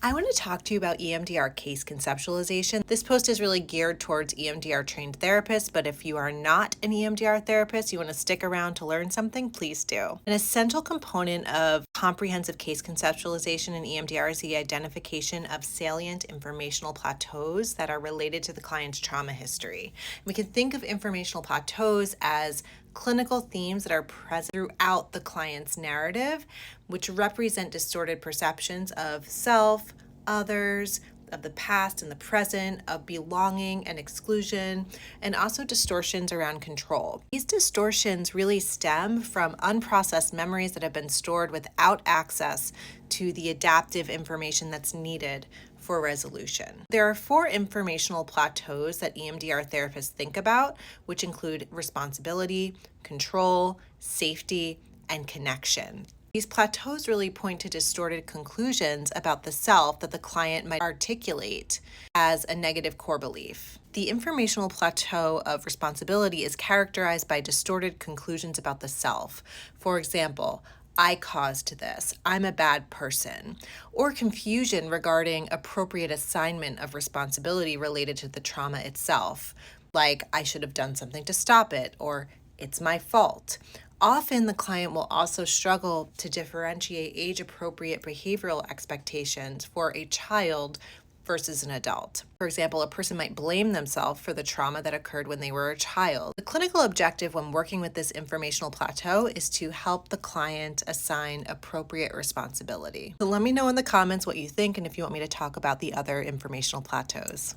I want to talk to you about EMDR case conceptualization. This post is really geared towards EMDR trained therapists, but if you are not an EMDR therapist, you want to stick around to learn something, please do. An essential component of comprehensive case conceptualization in EMDR is the identification of salient informational plateaus that are related to the client's trauma history. We can think of informational plateaus as clinical themes that are present throughout the client's narrative, which represent distorted perceptions of self, others, of the past and the present, of belonging and exclusion, and also distortions around control. These distortions really stem from unprocessed memories that have been stored without access to the adaptive information that's needed for resolution. There are 4 informational plateaus that EMDR therapists think about, which include responsibility, control, safety, and connection. These plateaus really point to distorted conclusions about the self that the client might articulate as a negative core belief. The informational plateau of responsibility is characterized by distorted conclusions about the self. For example, I caused this, I'm a bad person, or confusion regarding appropriate assignment of responsibility related to the trauma itself, like I should have done something to stop it, or it's my fault. Often the client will also struggle to differentiate age-appropriate behavioral expectations for a child versus an adult. For example, a person might blame themselves for the trauma that occurred when they were a child. The clinical objective when working with this informational plateau is to help the client assign appropriate responsibility. So let me know in the comments what you think and if you want me to talk about the other informational plateaus.